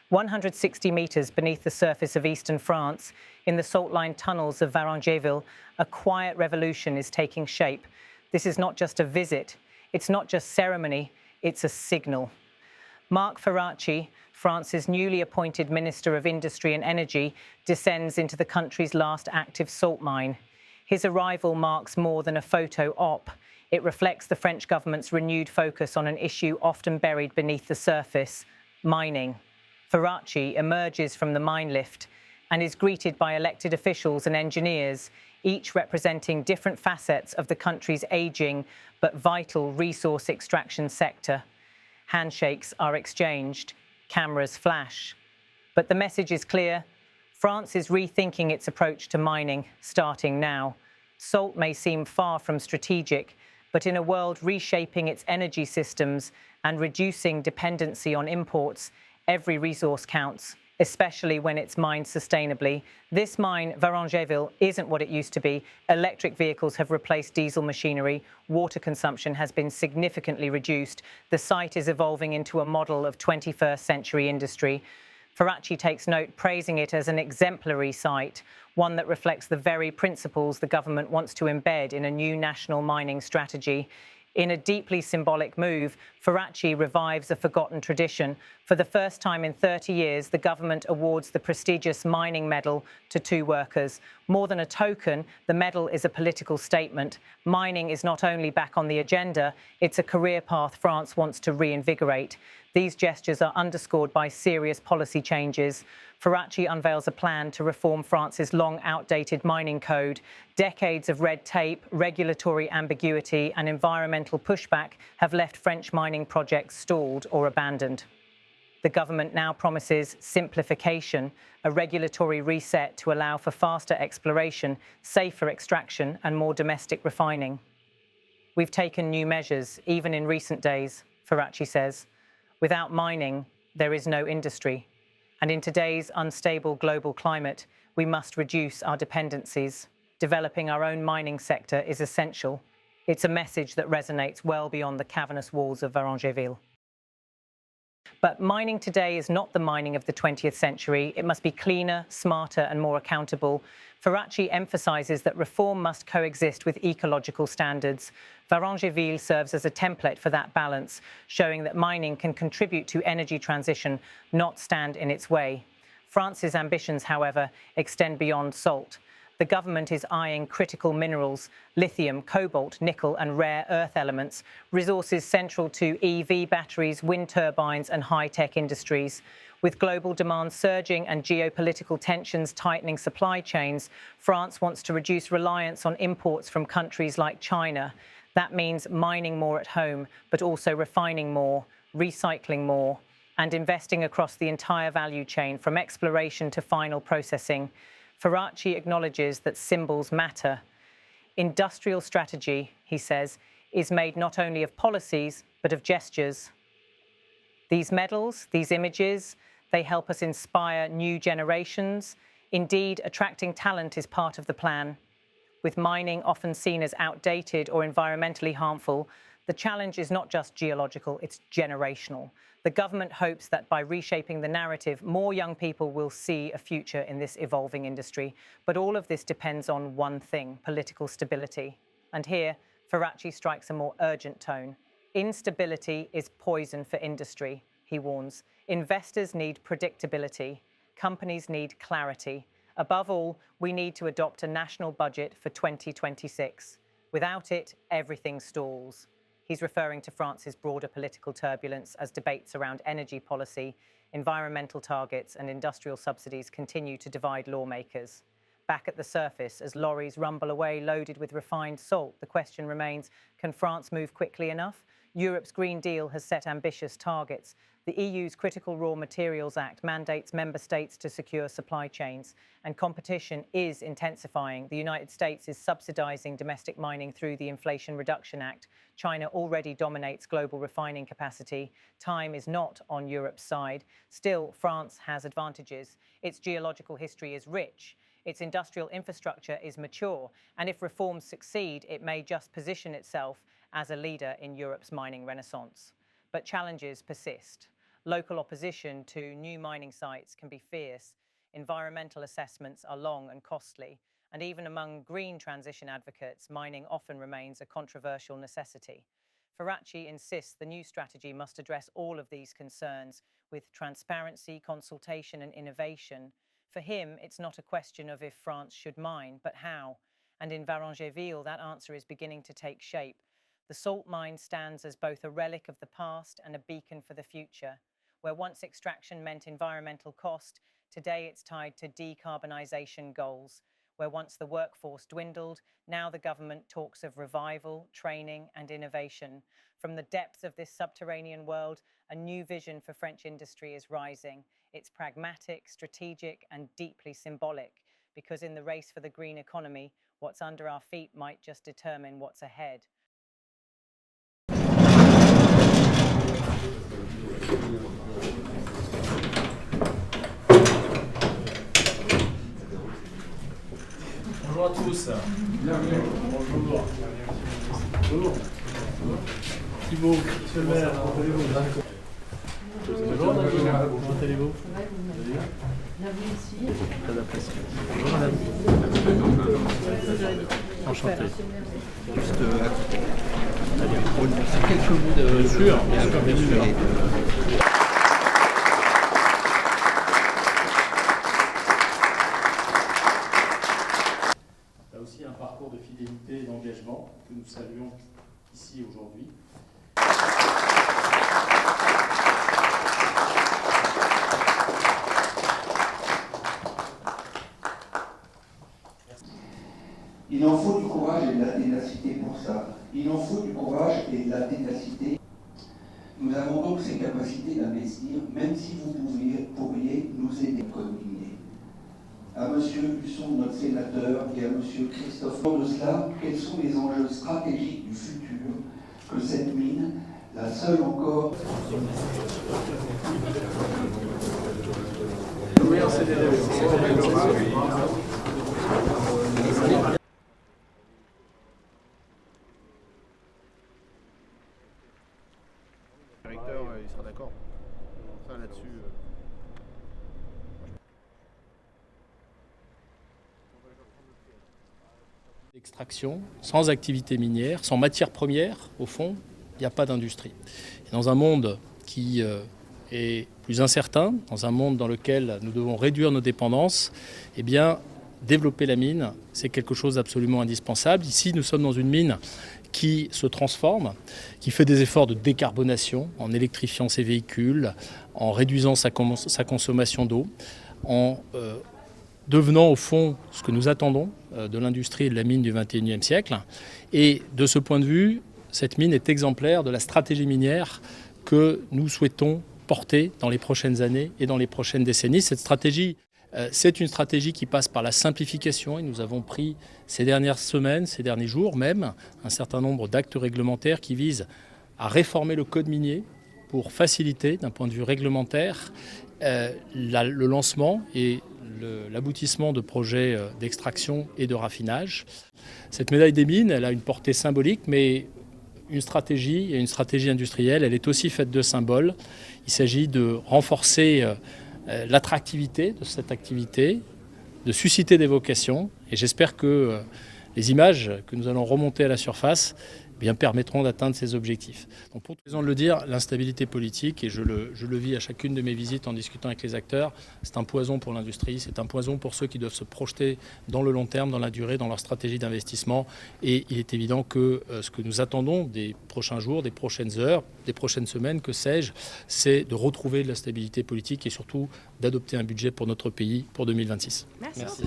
160 metres beneath the surface of eastern France, in the salt-lined tunnels of Varangéville, a quiet revolution is taking shape. This is not just a visit, it's not just ceremony, it's a signal. Marc Ferracci, France's newly appointed Minister of Industry and Energy, descends into the country's last active salt mine. His arrival marks more than a photo op. It reflects the French government's renewed focus on an issue often buried beneath the surface: mining. Ferracci emerges from the mine lift and is greeted by elected officials and engineers, each representing different facets of the country's ageing but vital resource extraction sector. Handshakes are exchanged, cameras flash. But the message is clear: France is rethinking its approach to mining, starting now. Salt may seem far from strategic, but in a world reshaping its energy systems and reducing dependency on imports, every resource counts, especially when it's mined sustainably. This mine, Varangéville, isn't what it used to be. Electric vehicles have replaced diesel machinery. Water consumption has been significantly reduced. The site is evolving into a model of 21st century industry. Ferracci takes note, praising it as an exemplary site, one that reflects the very principles the government wants to embed in a new national mining strategy. In a deeply symbolic move, Ferracci revives a forgotten tradition. For the first time in 30 years, the government awards the prestigious mining medal to two workers. More than a token, the medal is a political statement. Mining is not only back on the agenda, it's a career path France wants to reinvigorate. These gestures are underscored by serious policy changes. Ferracci unveils a plan to reform France's long outdated mining code. Decades of red tape, regulatory ambiguity and environmental pushback have left French mining projects stalled or abandoned. The government now promises simplification, a regulatory reset to allow for faster exploration, safer extraction and more domestic refining. We've taken new measures, even in recent days, Ferracci says. Without mining, there is no industry. And in today's unstable global climate, we must reduce our dependencies. Developing our own mining sector is essential. It's a message that resonates well beyond the cavernous walls of Varangéville. But mining today is not the mining of the 20th century. It must be cleaner, smarter and more accountable. Ferracci emphasises that reform must coexist with ecological standards. Varangéville serves as a template for that balance, showing that mining can contribute to energy transition, not stand in its way. France's ambitions, however, extend beyond salt. The government is eyeing critical minerals, lithium, cobalt, nickel and rare earth elements, resources central to EV batteries, wind turbines and high-tech industries. With global demand surging and geopolitical tensions tightening supply chains, France wants to reduce reliance on imports from countries like China. That means mining more at home, but also refining more, recycling more, and investing across the entire value chain, from exploration to final processing. Ferracci acknowledges that symbols matter. Industrial strategy, he says, is made not only of policies, but of gestures. These medals, these images, they help us inspire new generations. Indeed, attracting talent is part of the plan. With mining often seen as outdated or environmentally harmful, the challenge is not just geological, it's generational. The government hopes that by reshaping the narrative, more young people will see a future in this evolving industry. But all of this depends on one thing: political stability. And here, Ferracci strikes a more urgent tone. Instability is poison for industry, he warns. Investors need predictability. Companies need clarity. Above all, we need to adopt a national budget for 2026. Without it, everything stalls. He's referring to France's broader political turbulence as debates around energy policy, environmental targets and industrial subsidies continue to divide lawmakers. Back at the surface, as lorries rumble away loaded with refined salt, the question remains, can France move quickly enough? Europe's Green Deal has set ambitious targets. The EU's Critical Raw Materials Act mandates member states to secure supply chains, and competition is intensifying. The United States is subsidizing domestic mining through the Inflation Reduction Act. China already dominates global refining capacity. Time is not on Europe's side. Still, France has advantages. Its geological history is rich. Its industrial infrastructure is mature, and if reforms succeed, it may just position itself as a leader in Europe's mining renaissance. But challenges persist. Local opposition to new mining sites can be fierce, environmental assessments are long and costly, and even among green transition advocates, mining often remains a controversial necessity. Ferracci insists the new strategy must address all of these concerns with transparency, consultation and innovation. For him, it's not a question of if France should mine, but how. And in Varangéville, that answer is beginning to take shape. The salt mine stands as both a relic of the past and a beacon for the future. Where once extraction meant environmental cost, today it's tied to decarbonisation goals. Where once the workforce dwindled, now the government talks of revival, training and innovation. From the depths of this subterranean world, a new vision for French industry is rising. It's pragmatic, strategic and deeply symbolic, because in the race for the green economy, what's under our feet might just determine what's ahead. Bonjour à tous. Bienvenue. Bonjour. Bonjour. Thibault, monsieur le maire, comment allez-vous? Bonjour, comment allez-vous? Bienvenue ici. Très apprécié. Bonjour madame. Enchanté. Juste quelques mots de... Bien sûr, bien sûr. Là aussi un parcours de fidélité et d'engagement que nous saluons ici aujourd'hui. Il en faut du courage et de la ténacité pour ça. Il en faut du courage et de la ténacité. Nous avons donc ces capacités d'investir, même si vous pourriez nous aider à combiner. À M. Husson, notre sénateur, et à M. Christophe, de cela, quels sont les enjeux stratégiques du futur que cette mine, la seule encore... Le directeur, il sera d'accord. Ça, là-dessus... Extraction, sans activité minière, sans matière première, au fond, il n'y a pas d'industrie. Et dans un monde qui est plus incertain, dans un monde dans lequel nous devons réduire nos dépendances, eh bien, développer la mine, c'est quelque chose d'absolument indispensable. Ici, nous sommes dans une mine qui se transforme, qui fait des efforts de décarbonation en électrifiant ses véhicules, en réduisant sa consommation d'eau, en devenant au fond ce que nous attendons de l'industrie et de la mine du XXIe siècle. Et de ce point de vue, cette mine est exemplaire de la stratégie minière que nous souhaitons porter dans les prochaines années et dans les prochaines décennies. Cette stratégie, c'est une stratégie qui passe par la simplification et nous avons pris ces dernières semaines, ces derniers jours même, un certain nombre d'actes réglementaires qui visent à réformer le code minier pour faciliter, d'un point de vue réglementaire, le lancement et l'aboutissement de projets d'extraction et de raffinage. Cette médaille des mines, elle a une portée symbolique, mais une stratégie et une stratégie industrielle, elle est aussi faite de symboles. Il s'agit de renforcer l'attractivité de cette activité, de susciter des vocations, et j'espère que les images que nous allons remonter à la surface permettront d'atteindre ces objectifs. Donc pour raison de le dire, l'instabilité politique, et je le vis à chacune de mes visites en discutant avec les acteurs, c'est un poison pour l'industrie, c'est un poison pour ceux qui doivent se projeter dans le long terme, dans la durée, dans leur stratégie d'investissement. Et il est évident que ce que nous attendons des prochains jours, des prochaines heures, des prochaines semaines, que sais-je, c'est de retrouver de la stabilité politique et surtout d'adopter un budget pour notre pays pour 2026. Merci.